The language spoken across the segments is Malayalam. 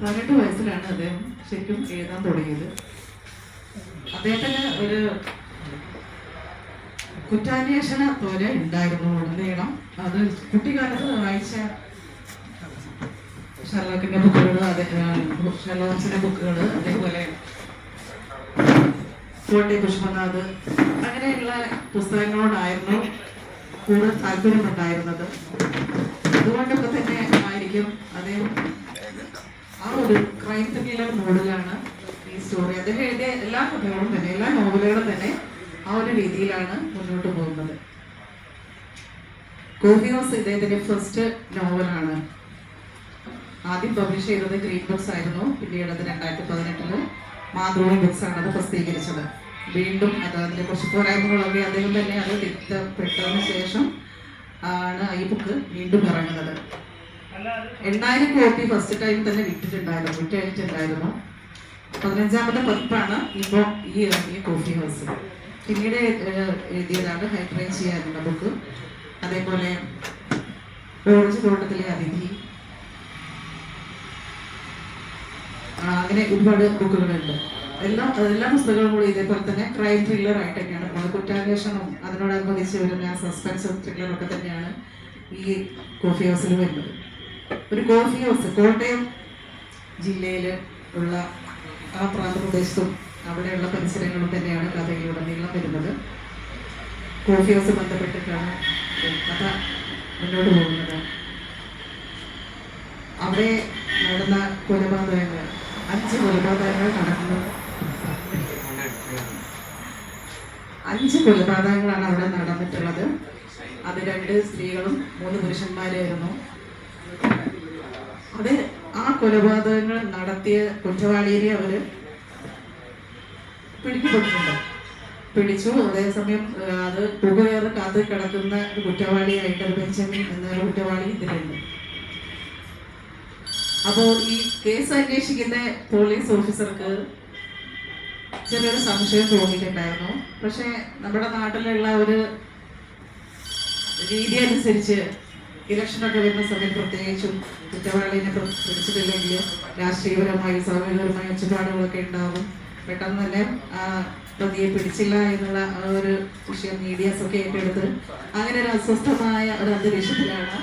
18 വയസ്സിലാണ് അദ്ദേഹം ശരിക്കും എഴുതാൻ തുടങ്ങിയത്. അദ്ദേഹത്തിന് ഒരു കുറ്റാന്വേഷണ ത്വര ഉണ്ടായിരുന്നു ഉടനീളം. അത് കുട്ടിക്കാലത്ത് വായിച്ച ഷെർലോക്കിന്റെ ബുക്കുകൾ, ഷെർലോക്സിന്റെ ബുക്കുകൾ, അതേപോലെ കോട്ടി പുഷ്പനാഥ്, അങ്ങനെയുള്ള പുസ്തകങ്ങളോടായിരുന്നു കൂടുതൽ താല്പര്യമുണ്ടായിരുന്നത്. അതുകൊണ്ടൊക്കെ തന്നെ ആയിരിക്കും അദ്ദേഹം ആ ഒരു ക്രൈം ത്രില്ലർ മോഡിലാണ് ഈ സ്റ്റോറി. അദ്ദേഹം എഴുതിയ എല്ലാ കഥകളും തന്നെ, എല്ലാ നോവലുകളും തന്നെ ആ ഒരു രീതിയിലാണ് മുന്നോട്ട് പോകുന്നത്. കോഫി ഹൗസ് ഇദ്ദേഹത്തിന്റെ ഫസ്റ്റ് നോവലാണ്. ആദ്യം പബ്ലിഷ് ചെയ്തത് ഗ്രീൻ ബുക്സ് ആയിരുന്നു. പിന്നീട് അത് 2018 മാതൃഭൂമി ബുക്സ് ആണ് അത് പ്രസിദ്ധീകരിച്ചത്. വീണ്ടും അതിലെ കുറച്ച് പോരായ്മകളൊക്കെ അദ്ദേഹം തന്നെ അത് തിരുത്തപ്പെട്ടതിന് ശേഷം ആണ് ഈ ബുക്ക് വീണ്ടും ഇറങ്ങുന്നത്. 8000 കോപ്പി ഫസ്റ്റ് ടൈം തന്നെ വിറ്റഴിച്ചിട്ടുണ്ടായിരുന്നു. 15ാമത്തെ പതിപ്പാണ് ഇപ്പോൾ ഈ ഇറങ്ങിയ കോഫി ഹൗസ്. പിന്നീട് എഴുതിയതാണ് ഹൈഡ്രേഞ്ചിയ എന്ന ബുക്ക്, അതേപോലെ ഓറഞ്ച് തോട്ടത്തിലെ അതിഥി, അങ്ങനെ ഒരുപാട് ബുക്കുകളുണ്ട്. എല്ലാ പുസ്തകങ്ങളും കൂടി ഇതേപോലെ തന്നെ ക്രൈം ത്രില്ലർ ആയിട്ട് തന്നെയാണ്, കുറ്റാന്വേഷണം അതിനോടനുബന്ധിച്ച് വരുന്ന സസ്പെൻസ് ത്രില്ലറൊക്കെ തന്നെയാണ് ഈ കോഫി ഹൗസിൽ വരുന്നത്. ഒരു കോഫി ഹൗസ് കോട്ടയം ജില്ലയിൽ ഉള്ള ആ പ്രാന്തപ്രദേശത്തും അവിടെയുള്ള പരിസരങ്ങളും തന്നെയാണ് കഥയിലുടനീളം വരുന്നത്. കോഫി ഹൗസ് ബന്ധപ്പെട്ടിട്ടാണ് കഥ മുന്നോട്ട് പോകുന്നത്. അവിടെ നടന്ന കൊലപാതകങ്ങൾ, 5 കൊലപാതകങ്ങൾ നടന്നു. 5 കൊലപാതകങ്ങളാണ് അവിടെ നടന്നിട്ടുള്ളത്. അത് 2 സ്ത്രീകളും 3 പുരുഷന്മാരായിരുന്നു. അത് ആ കൊലപാതകങ്ങൾ നടത്തിയ കുറ്റവാളിയെ അവര് പിടിച്ചു. അതേസമയം അത് പുകവേറെ കാത്ത് കിടക്കുന്ന ഒരു കുറ്റവാളിയായിട്ട് ബെഞ്ചമിൻ എന്നൊരു കുറ്റവാളി ഇതിലുണ്ട്. അപ്പോൾ ഈ കേസ് അന്വേഷിക്കുന്ന പോലീസ് ഓഫീസർക്ക് ചെറിയൊരു സംശയം തോന്നിയിട്ടുണ്ടായിരുന്നു. പക്ഷെ നമ്മുടെ നാട്ടിലുള്ള ഒരു രീതി അനുസരിച്ച് ഇലക്ഷനൊക്കെ വരുന്ന സമയത്ത് പ്രത്യേകിച്ചും കുറ്റവാളിനെ പിടിച്ചിട്ടില്ലെങ്കിൽ രാഷ്ട്രീയപരമായി സാമൂഹികപരമായി ഒച്ചപ്പാടുകളൊക്കെ ഉണ്ടാകും. പെട്ടെന്ന് തന്നെ പ്രതിയെ പിടിച്ചില്ല എന്നുള്ള ആ ഒരു വിഷയം മീഡിയാസൊക്കെ ഏറ്റെടുത്ത് അങ്ങനെ ഒരു അസ്വസ്ഥമായ ഒരു അന്തരീക്ഷത്തിലാണ്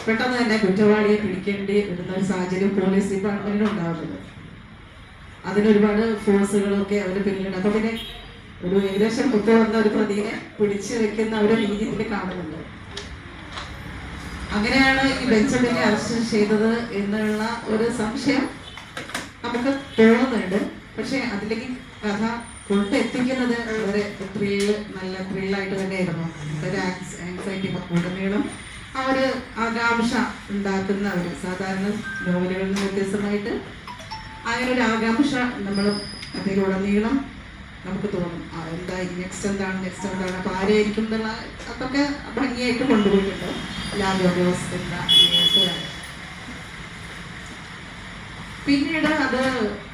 പെട്ടെന്ന് തന്നെ കുറ്റവാളിയെ പിടിക്കേണ്ടി വരുന്ന ഒരു സാഹചര്യം പോലീസ് ഡിപ്പാർട്ട്മെന്റിന് ഉണ്ടാകുന്നത്. അതിനൊരുപാട് ഫോഴ്സുകളൊക്കെ അവർ പിന്നിലുണ്ട്. അപ്പൊ പിന്നെ ഒരു ഏകദേശം വന്ന ഒരു പ്രതിയെ പിടിച്ചു വെക്കുന്ന ഒരു രീതി ഇതിൽ കാണുന്നുണ്ട്. അങ്ങനെയാണ് ഈ ബെഞ്ചമിനെ അറസ്റ്റ് ചെയ്തത് എന്നുള്ള ഒരു സംശയം നമുക്ക് തോന്നുന്നുണ്ട്. പക്ഷെ അതിലേക്ക് കഥ കൊണ്ടെത്തിക്കുന്നത് വളരെ നല്ല ത്രില്ലായിട്ട് തന്നെയായിരുന്നു. ഒരു ആൻസൈറ്റി ഉടനീളം ആ ഒരു ആകാംക്ഷ ഉണ്ടാക്കുന്ന ഒരു സാധാരണ നോവലുകളിൽ നിന്ന് വ്യത്യസ്തമായിട്ട് അങ്ങനെ ഒരു ആകാംക്ഷ നമ്മൾ അതിലുടനീളം നമുക്ക് തോന്നും. എന്തായി നെക്സ്റ്റ് എന്താണ്. അപ്പൊ ആരെയായിരിക്കും എന്നുള്ള അതൊക്കെ ഭംഗിയായിട്ട് കൊണ്ടുപോയിട്ടുണ്ട് ലാബോറോസ് എന്ന എഴുത്തുകാരൻ. പിന്നീട് അത്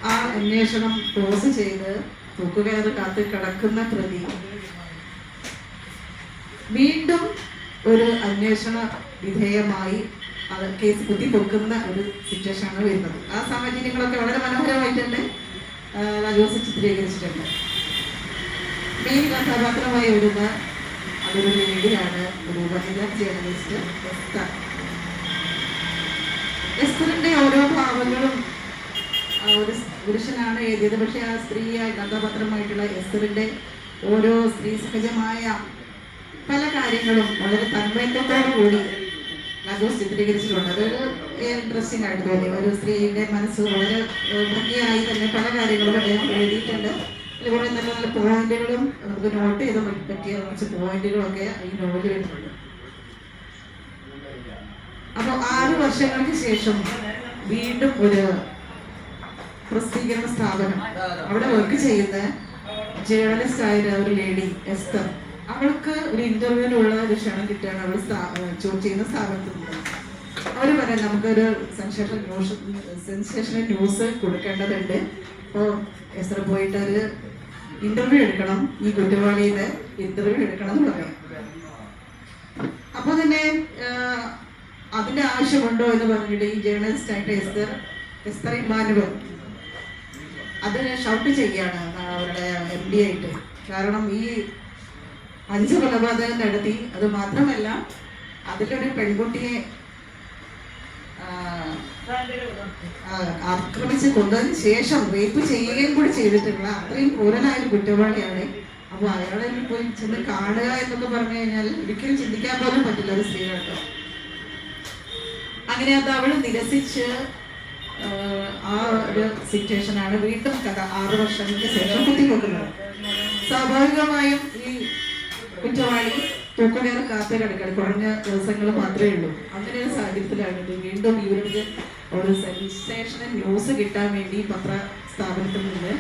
ആ അന്വേഷണം ക്ലോസ് ചെയ്ത് തൂക്കുകയറ് കാത്ത് കിടക്കുന്ന പ്രതി വീണ്ടും ഒരു അന്വേഷണ വിധേയമായി അത് കേസ് കുത്തിപ്പൊക്കുന്ന ഒരു സിറ്റുവേഷനാണ് വരുന്നത്. ആ സാഹചര്യങ്ങളൊക്കെ വളരെ മനോഹരമായിട്ടുണ്ട് രാജോസ് ചിത്രീകരിച്ചിട്ടുണ്ട്. മെയിൻ കഥാപാത്രമായി വരുന്ന അതൊരു ലേഡിയാണ്, ഒരു വനിതാ ജേർണലിസ്റ്റ് എസ്തർ. എസ്തറിന്റെ ഓരോ ഭാവങ്ങളും ഒരു പുരുഷനാണ് എഴുതിയത്. പക്ഷെ ആ സ്ത്രീയായി കഥാപാത്രമായിട്ടുള്ള എസ്തറിന്റെ ഓരോ സ്ത്രീ സഹജമായ പല കാര്യങ്ങളും വളരെ തന്മയത്തോടു കൂടി രാജോസ് ചിത്രീകരിച്ചിട്ടുണ്ട്. അതൊരു ഇൻട്രസ്റ്റിംഗ് ആയിട്ട് തോന്നി. ഒരു സ്ത്രീയുടെ മനസ്സ് വളരെ ഭംഗിയായി തന്നെ പല കാര്യങ്ങളും അദ്ദേഹം എഴുതിയിട്ടുണ്ട്. അതുപോലെ നല്ല നല്ല പോയിന്റുകളും നമുക്ക് നോട്ട് ചെയ്ത് പറ്റിയ കുറച്ച് പോയിന്റുകളൊക്കെ ഈ നോവലിൽ വരുന്നുണ്ട്. അപ്പോൾ 6 വർഷങ്ങൾക്ക് ശേഷം വീണ്ടും ഒരു പ്രസിദ്ധീകരണ സ്ഥാപനം, അവിടെ വർക്ക് ചെയ്യുന്ന ജേർണലിസ്റ്റ് ആയ ഒരു ലേഡി എസ്തർ, അവൾക്ക് ഒരു ഇന്റർവ്യൂവിനുള്ള ഒരു ക്ഷണം കിട്ടുകയാണ്. അവൾ ചെയ്യുന്ന സ്ഥാപനത്തിൽ നിന്ന് അവർ പറയാം നമുക്കൊരു സെൻസേഷണൽ ന്യൂസ് കൊടുക്കേണ്ടതുണ്ട്. അപ്പോൾ എസ്തർ പോയിട്ട് ഒരു ഇന്റർവ്യൂ എടുക്കണം, ഈ കുറ്റവാളിയുടെ ഇന്റർവ്യൂ എടുക്കണം എന്ന് പറയാം. അപ്പോൾ തന്നെ അതിന്റെ ആവശ്യമുണ്ടോ എന്ന് പറഞ്ഞിട്ട് ഈ ജേർണലിസ്റ്റ് ആയിട്ട് എസ്തർ എസ്തർ ഇമ്മാനുവൽ അത് ഷൗട്ട് ചെയ്യാണ് അവരുടെ MD ആയിട്ട്. കാരണം ഈ 5 കൊലപാതകം നടത്തി, അത് മാത്രമല്ല അതിലൊരു പെൺകുട്ടിയെ ആക്രമിച്ച് കൊന്നതിന് ശേഷം റേപ്പ് ചെയ്യുകയും കൂടി ചെയ്തിട്ടുള്ള അത്രയും ക്രൂരനായ ഒരു കുറ്റവാളിയാണ്. അപ്പോൾ അയാളെ പോയി ചെന്ന് കാണുക എന്നൊക്കെ പറഞ്ഞു കഴിഞ്ഞാൽ ഒരിക്കലും ചിന്തിക്കാൻ പോലും പറ്റില്ല ഒരു സ്ത്രീ കേട്ടോ. അങ്ങനെ അത് അവൾ നിരസിച്ച് ആ ഒരു സിറ്റുവേഷനാണ് വീണ്ടും കഥ 6 വർഷങ്ങൾക്ക് ശേഷം കുത്തിവെക്കുന്നത്. സ്വാഭാവികമായും ഈ കുറ്റവാളി തൂക്കുകയർ കാത്ത കിടക്കണം, കുറഞ്ഞ ദിവസങ്ങൾ മാത്രമേ ഉള്ളൂ. അങ്ങനെ ഒരു സാഹചര്യത്തിലാണ് ഇത് വീണ്ടും ഇവർക്ക് ഒരു സെൻസേഷണൽ ന്യൂസ് കിട്ടാൻ വേണ്ടി പത്ര സ്ഥാപനത്തിൽ നിന്ന്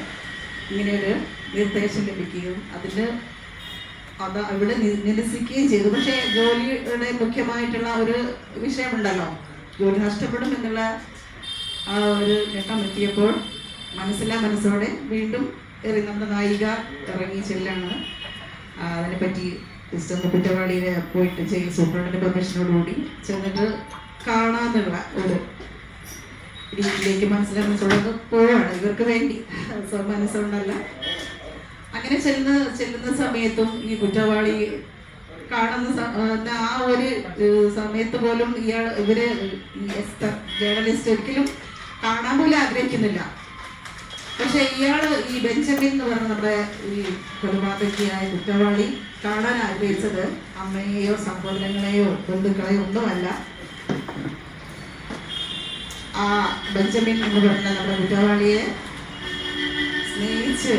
ഇങ്ങനെ ഒരു നിർദ്ദേശം ലഭിക്കുകയും അതിന് അത് അവിടെ നിരസിക്കുകയും ചെയ്തു. പക്ഷേ ജോലിയുടെ മുഖ്യമായിട്ടുള്ള ഒരു വിഷയമുണ്ടല്ലോ, ജോലി നഷ്ടപ്പെടും എന്നുള്ള ആ ഒരു ഘട്ടം എത്തിയപ്പോൾ മനസ്സോടെ വീണ്ടും നമ്മുടെ നായിക ഇറങ്ങി ചെല്ലാണ്. അതിനെപ്പറ്റി കുറ്റവാളിയെ പോയിട്ട് ജയിൽ സൂപ്രണ്ടിന്റെ പെർമിഷനോടുകൂടി ചെന്നിട്ട് കാണാന്നുള്ള ഒരു രീതിയിലേക്ക് മനസ്സിലാക്കുന്നത് പോവാണ് ഇവർക്ക് വേണ്ടി, മനസ്സുകൊണ്ടല്ല. അങ്ങനെ ചെല്ലുന്ന സമയത്തും ഈ കുറ്റവാളി കാണുന്ന ആ ഒരു സമയത്ത് പോലും ഇവര് ജേർണലിസ്റ്റ് ഒരിക്കലും കാണാൻ പോലും ആഗ്രഹിക്കുന്നില്ല. പക്ഷെ ഈ ബെഞ്ചമിൻ എന്ന് പറഞ്ഞ നമ്മുടെ ഈ കൊലപാതകിയായ കുറ്റവാളി കാണാൻ ആഗ്രഹിച്ചത് അമ്മയെയോ സഹോദരങ്ങളെയോ ബന്ധുക്കളെയോ ഒന്നുമല്ല. ആ ബെഞ്ചമിൻ എന്ന് പറഞ്ഞ നമ്മുടെ കുറ്റവാളിയെ സ്നേഹിച്ച്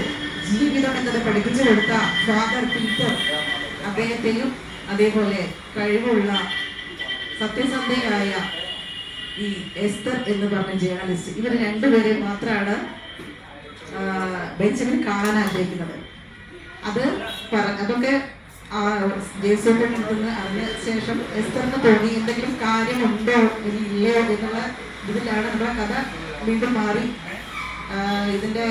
ജീവിതം എന്നത് പഠിപ്പിച്ചു കൊടുത്ത ഫാദർ പീറ്റർ അദ്ദേഹത്തെയും അതേപോലെ കഴിവുള്ള സത്യസന്ധയായ ഈ എസ്തർ എന്ന് പറഞ്ഞ ജേർണലിസ്റ്റ്, ഇവർ രണ്ടുപേരെ മാത്രമാണ് ബെഞ്ചമിൻ കാണാൻ ആഗ്രഹിക്കുന്നത്. അതൊക്കെ ജേസൂട്ടിൽ നിന്ന് അതിന് ശേഷം എസ്തറിന് തോന്നി എന്തെങ്കിലും കാര്യമുണ്ടോ ഇല്ലയോ എന്നുള്ള ഇതിലാണ് നമ്മുടെ കഥ വീണ്ടും മാറി ഇതിന്റെ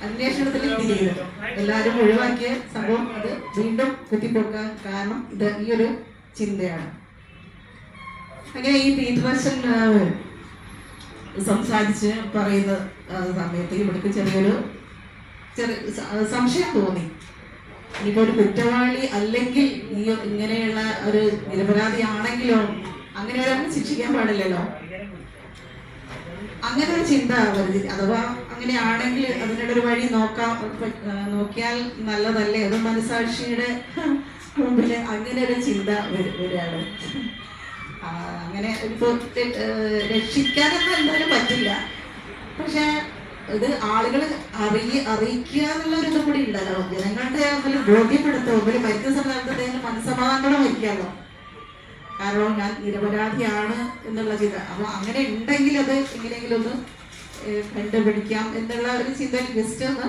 അന്വേഷണത്തിൽ എത്തിയത്. എല്ലാവരും ഒഴിവാക്കിയ സംഭവം അത് വീണ്ടും കുത്തിപ്പൊക്കാൻ കാരണം ഈ ഒരു ചിന്തയാണ്. അങ്ങനെ ഈ പീറ്ററച്ചൻ സംസാരിച്ച് പറയുന്ന സമയത്ത് ഇവിടേക്ക് ചെറിയ സംശയം തോന്നി. ഇനിയിപ്പോ ഒരു കുറ്റവാളി അല്ലെങ്കിൽ ഈ ഇങ്ങനെയുള്ള ഒരു നിരപരാധി ആണെങ്കിലോ അങ്ങനെ ഒരാളെ ശിക്ഷിക്കാൻ പാടില്ലല്ലോ, അങ്ങനെ ഒരു ചിന്ത വരുന്നില്ല. അഥവാ അങ്ങനെയാണെങ്കിൽ അതിനൊരു വഴി നോക്കിയാൽ നല്ലതല്ലേ, അത് മനസാക്ഷിയുടെ മുമ്പിൽ അങ്ങനെ ഒരു ചിന്ത വരികയാണ്. അങ്ങനെ ഇപ്പൊ രക്ഷിക്കാനൊന്നും എന്തായാലും പറ്റില്ല, പക്ഷെ ഇത് ആളുകൾ അറിയിക്കുക എന്നുള്ള ഒരു ഇതും കൂടി ഉണ്ടല്ലോ, ജനങ്ങളുടെ ബോധ്യപ്പെടുത്തുമ്പോൾ മരിക്കുന്ന സമയത്ത് മനസ്സമാധാനം വയ്ക്കാമല്ലോ. കാരണം ഞാൻ നിരപരാധിയാണ് എന്നുള്ള ചിന്ത. അപ്പൊ അങ്ങനെ ഉണ്ടെങ്കിൽ അത് എങ്ങനെയെങ്കിലും ഒന്ന് കണ്ടുപിടിക്കാം എന്നുള്ള ഒരു ചിന്ത ജസ്റ്റ് ഒന്ന്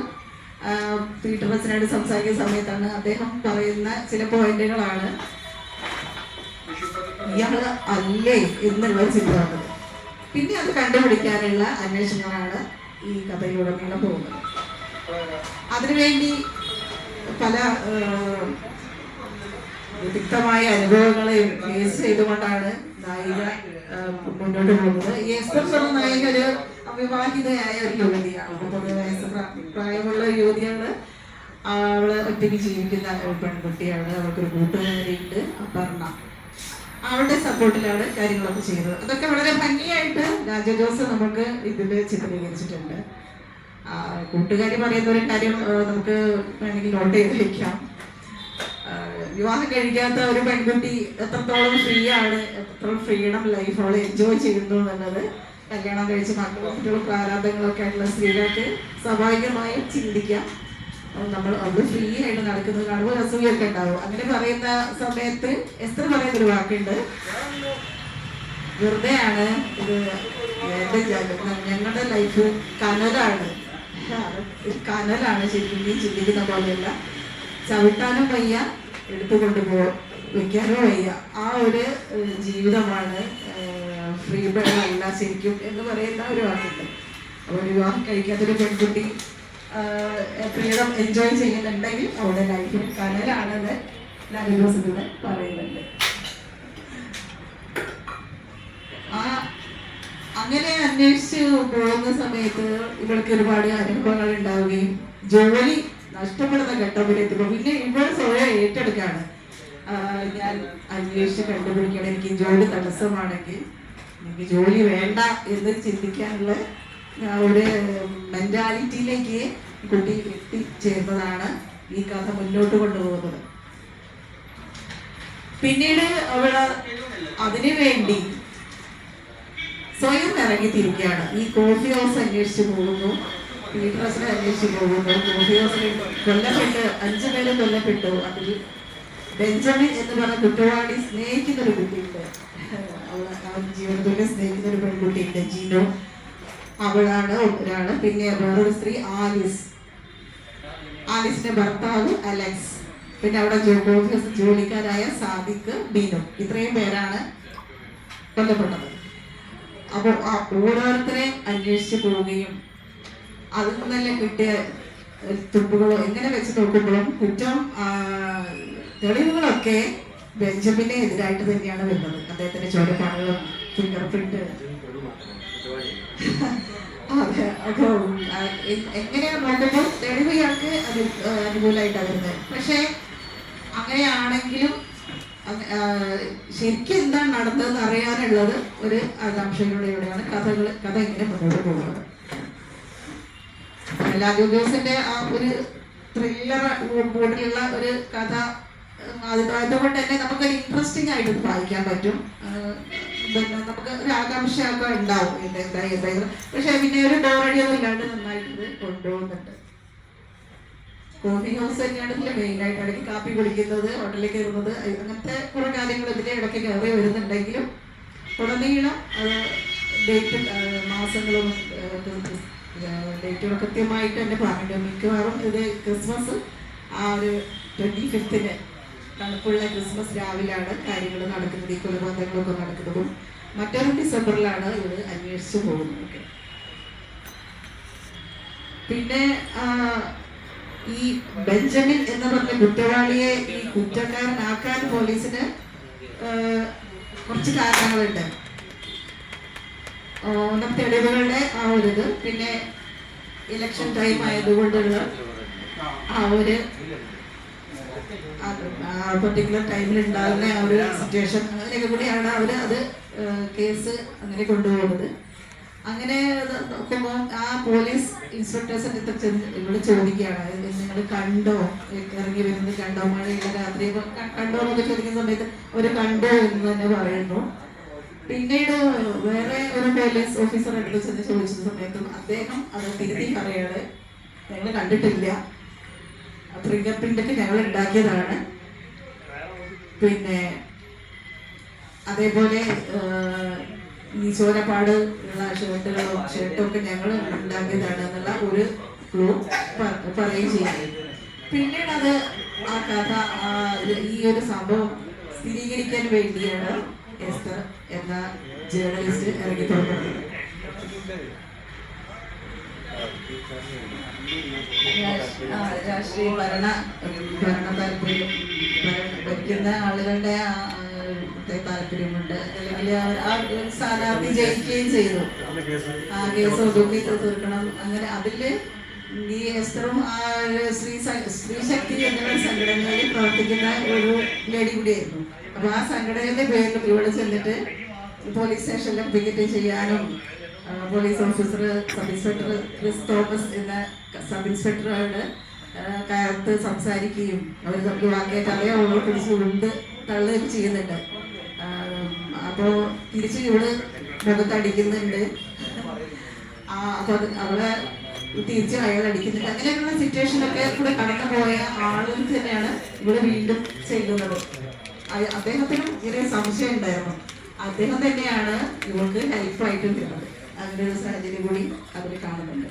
പീറ്ററച്ചനോട് സംസാരിക്കുന്ന സമയത്താണ് അദ്ദേഹം പറയുന്ന ചില പോയിന്റുകളാണ് ഇയാള് അല്ലേ എന്നുള്ള ചിന്ത വന്നത്. പിന്നെ അത് കണ്ടുപിടിക്കാനുള്ള അന്വേഷണങ്ങളാണ് ഈ കഥയിലുടനീളം പോകുന്നത്. അതിനുവേണ്ടി പല വ്യക്തമായ അനുഭവങ്ങളെ ഫേസ് ചെയ്തുകൊണ്ടാണ് നായിക മുന്നോട്ട് പോകുന്നത്. ഈ എസ്തർ എന്ന നായിക ഒരു അവിവാഹിതയായ ഒരു യുവതിയാണ്. 30 വയസ്സ് പ്രായമുള്ള യുവതിയാണ്. അവള് ഒറ്റയ്ക്ക് ജീവിക്കുന്ന ഒരു പെൺകുട്ടിയാണ്. അവൾക്കൊരു കൂട്ടുകാരിയുണ്ട്, അപർണ. അവളുടെ സപ്പോർട്ടിലാണ് കാര്യങ്ങളൊക്കെ ചെയ്യുന്നത്. അതൊക്കെ വളരെ ഭംഗിയായിട്ട് രാജജോസ് നമുക്ക് ഇതിൽ ചിത്രീകരിച്ചിട്ടുണ്ട്. കൂട്ടുകാരി പറയുന്ന ഒരു കാര്യം നമുക്ക് വേണമെങ്കിൽ നോട്ട് ചെയ്ത് വയ്ക്കാം. വിവാഹം കഴിക്കാത്ത ഒരു പെൺകുട്ടി എത്രത്തോളം ഫ്രീ ആണ്, എത്രത്തോളം ഫ്രീഡം ലൈഫ് അവൾ എൻജോയ് ചെയ്യുന്നു എന്നുള്ളത് കല്യാണം കഴിച്ച് മക്കളും പ്രാരാബ്ദങ്ങളൊക്കെ ആയിട്ടുള്ള സ്ത്രീകൾക്ക് സ്വാഭാവികമായും ചിന്തിക്കാം. അവള് ഫ്രീ ആയിട്ട് നടക്കുന്നത് കാണുമ്പോൾ അസൂയൊക്കെ ഉണ്ടാവും. അങ്ങനെ പറയുന്ന സമയത്ത് എസ്തർ പറയുന്നൊരു വാക്കുണ്ട്, വെറുതെയാണ് ഇത്, ഞങ്ങളുടെ ലൈഫ് കനലാണ്, ശരിക്കും നീ ചിന്തിക്കുന്ന പോലെയല്ല. ചവിട്ടാനും വയ്യ, എടുത്തുകൊണ്ട് വെക്കാനോ വയ്യ, ആ ഒരു ജീവിതമാണ് ഫ്രീ ബേർഡ് അല്ല ശരിക്കും എന്ന് പറയുന്ന ഒരു വാക്കുണ്ട്. അപ്പോൾ വിവാഹം കഴിക്കാത്തൊരു പെൺകുട്ടി ഫ്രീഡം എൻജോയ് ചെയ്യുന്നുണ്ടെങ്കിൽ അവിടെ ലൈഫിൽ കനലാണെന്ന് ലാലിബോസിലൂടെ പറയുന്നുണ്ട്. അങ്ങനെ അന്വേഷിച്ച് പോകുന്ന സമയത്ത് ഇവൾക്ക് ഒരുപാട് അനുഭവങ്ങൾ ഉണ്ടാവുകയും ജോലി നഷ്ടപ്പെടുന്ന ഘട്ടത്തിലെത്തുമ്പോൾ പിന്നെ ഇവൾ സ്വയം ഏറ്റെടുക്കാണ്. ഞാൻ അന്വേഷിച്ച് കണ്ടുപിടിക്കണം, എനിക്ക് ജോലി തടസ്സമാണെങ്കിൽ എനിക്ക് ജോലി വേണ്ട എന്ന് ചിന്തിക്കാനുള്ള ഒരു മെന്റാലിറ്റിയിലേക്ക് കുട്ടി എത്തിച്ചേർന്നതാണ് ഈ കഥ മുന്നോട്ട് കൊണ്ടുപോകുന്നത്. പിന്നീട് അവള് അതിനു വേണ്ടി സ്വയം ഇറങ്ങിത്തിരിക്കുകയാണ്. ഈ കോഫി ഹൗസ് അന്വേഷിച്ച് പോകുന്നു, പീറ്ററസിനെ അന്വേഷിച്ച് പോകുന്നു. കോഫി ഹൗസിൽ കൊല്ലപ്പെട്ട് 5 പേര് കൊല്ലപ്പെട്ടു. അതിൽ ബെഞ്ചമിൻ എന്ന് പറഞ്ഞ കുറ്റവാളി സ്നേഹിക്കുന്ന ഒരു കുട്ടിയുണ്ട്. അവൻ ജീവിതത്തിൽ സ്നേഹിക്കുന്ന ഒരു പെൺകുട്ടിയുണ്ട്, ജീനോ. അവളാണ് ഒരാള്. പിന്നെ വേറൊരു സ്ത്രീ ആലിസിന്റെ ഭർത്താവ് അലക്സ്. പിന്നെ അവിടെ കോഫി ഹൗസ് ജോലിക്കാരായ സാദിഖ്, ബീനു. ഇത്രയും പേരാണ് കൊല്ലപ്പെട്ടത്. അപ്പോൾ ഓരോരുത്തരെ അന്വേഷിച്ച് പോവുകയും അതിൽ നിന്നെല്ലാം കിട്ടിയ തുമ്പുകളോ എങ്ങനെ വെച്ച് നോക്കുമ്പോഴും കുറ്റം തെളിവുകളൊക്കെ ബെഞ്ചമിനെ എതിരായിട്ട് തന്നെയാണ് വരുന്നത്. അദ്ദേഹത്തിന്റെ ചോരപ്പാടുകളും ഫിംഗർ പ്രിന്റ്. അതെ, അപ്പൊ എങ്ങനെയാ നോക്കുമ്പോൾ തെളിവ് ഇയാൾക്ക് അത് അനുകൂലമായിട്ടാണ് വരുന്നത്. പക്ഷെ അങ്ങനെയാണെങ്കിലും ശരിക്കും എന്താണ് നടന്നതെന്ന് അറിയാനുള്ളത് ഒരു ആകാംക്ഷയിലൂടെയാണ് കഥ ഇങ്ങനെ മുന്നോട്ട് പോകുന്നത്. ലാലു ജോസിന്റെ ആ ഒരു ത്രില്ലർ ബോർഡിലുള്ള ഒരു കഥ അതുകൊണ്ട് തന്നെ നമുക്കൊരു ഇൻട്രസ്റ്റിംഗ് ആയിട്ട് വായിക്കാൻ പറ്റും. നമുക്ക് ഒരു ആകാംക്ഷയൊക്കെ ഉണ്ടാവും എന്തായാലും. പക്ഷെ പിന്നെ ഒരു ബോറടിയൊന്നും ഇല്ലാണ്ട് നന്നായിട്ട് ഇത് കൊണ്ടുപോകുന്നുണ്ട്. കോഫി ഹൗസ് തന്നെയാണ് ഇതിൽ മെയിനായിട്ട്. ഇടയ്ക്ക് കാപ്പി കുടിക്കുന്നത്, ഹോട്ടലിൽ കയറുന്നത്, അങ്ങനത്തെ കുറെ കാര്യങ്ങൾ ഇതിന്റെ ഇടയ്ക്ക് കയറി വരുന്നുണ്ടെങ്കിലും ഉടനീളം അത് ഡേറ്റും മാസങ്ങളും ഡേറ്റുകൾ കൃത്യമായിട്ട് തന്നെ പറഞ്ഞു. മിക്കവാറും ഇത് ക്രിസ്മസ് ആ ഒരു 25-ന് തണുപ്പുള്ള ക്രിസ്മസ് രാവിലാണ് കാര്യങ്ങൾ നടക്കുന്നത്, ഈ കൊലപാതകങ്ങളൊക്കെ നടക്കുന്നതും. മറ്റൊരു ഡിസംബറിലാണ് ഇത് അന്വേഷിച്ചു പോകുന്നത്. പിന്നെ ഈ ബെഞ്ചമിൻ എന്ന് പറഞ്ഞ കുറ്റവാളിയെ ഈ കുറ്റക്കാരനാക്കാൻ പോലീസിന് കുറച്ച് കാരണങ്ങളുണ്ട്. തെളിവുകളുടെ ആ ഒരു ഇത്, പിന്നെ ഇലക്ഷൻ ടൈം ആയതുകൊണ്ടുള്ള ആ ഒരു പെർട്ടിക്കുലർ ടൈമിൽ ഉണ്ടാകുന്ന ആ ഒരു സിറ്റുവേഷൻ, അങ്ങനെയൊക്കെ കൂടിയാണ് അവർ അത് കേസ് അങ്ങനെ കൊണ്ടുപോകുന്നത്. അങ്ങനെ നോക്കുമ്പോൾ ആ പോലീസ് ഇൻസ്പെക്ടേഴ്സിന്റെ അടുത്ത് ഇവിടെ ചോദിക്കുകയാണ്, നിങ്ങൾ കണ്ടോ, ഇറങ്ങി വരുന്നത് കണ്ടോ, മഴയുള്ള രാത്രി കണ്ടോ എന്നൊക്കെ ചോദിക്കുന്ന സമയത്ത് അവർ കണ്ടോ എന്ന് തന്നെ പറയുന്നു. പിന്നീട് വേറെ ഒരു പോലീസ് ഓഫീസർ അടുത്ത് ചെന്ന് ചോദിച്ച സമയത്തും അദ്ദേഹം അത് തിരുത്തി പറയാണ്, ഞങ്ങൾ കണ്ടിട്ടില്ല, ഫിംഗർ പ്രിന്റൊക്കെ ഞങ്ങൾ ഉണ്ടാക്കിയതാണ്. പിന്നെ അതേപോലെ ഈ ചോരപ്പാട് ഉള്ള ഷർട്ടും ഒക്കെ ഞങ്ങൾ ഉണ്ടാക്കിയതാണ് എന്നുള്ള ഒരു ക്ലൂ പറയുകയും ചെയ്യും. പിന്നീട് അത് ആ കഥ ഈ ഒരു സംഭവം സ്ഥിരീകരിക്കാൻ വേണ്ടിയാണ് എസ്തർ എന്ന ജേർണലിസ്റ്റ് ഇറങ്ങി പുറപ്പെടുന്നത്. രാഷ്ട്രീയ ഭരണ താല്പര്യം ഭരിക്കുന്ന ആളുകളുടെ താല്പര്യമുണ്ട്, അല്ലെങ്കിൽ ആ സ്ഥാനാർത്ഥി ജയിക്കുകയും ചെയ്തു, ആ കേസ് ഒതുക്കി തീർക്കണം. അങ്ങനെ അതില് ഈ എസ്തറും സ്ത്രീശക്തി എന്നുള്ള സംഘടനയിൽ പ്രവർത്തിക്കുന്ന ഒരു ലേഡി കൂടിയായിരുന്നു. അപ്പൊ ആ സംഘടനയുടെ പേരിൽ ഇവിടെ ചെന്നിട്ട് പോലീസ് സ്റ്റേഷനിൽ പിക്കറ്റ് ചെയ്യാനും police officer sub inspector Chris Thomas എന്ന സബ് ഇൻസ്പെക്ടറോട് കയർത്ത് സംസാരിക്കുകയും അവർ തമ്മിൽ വാക്കേറ്റ് അറിയാവുള്ള പിടിച്ചുകൊണ്ട് തള്ളുകയും ചെയ്യുന്നുണ്ട്. അപ്പോൾ തിരിച്ച് ഇവള് മുഖത്തടിക്കുന്നുണ്ട്, അപ്പൊ അവളെ തിരിച്ച് അയാൾ അടിക്കുന്നുണ്ട്. അങ്ങനെയുള്ള സിറ്റുവേഷനൊക്കെ കൂടെ കടന്നു പോയ ആളുകൾ തന്നെയാണ് ഇവിടെ വീണ്ടും ചെയ്യുന്നത്. അദ്ദേഹത്തിനും ഇങ്ങനെ സംശയം ഉണ്ടായിരുന്നു. അദ്ദേഹം തന്നെയാണ് ഇവൾക്ക് ഹെൽപ്പായിട്ട് വരുന്നത്. അങ്ങനെ ഒരു സാഹചര്യം കൂടി അവർ കാണുന്നുണ്ട്.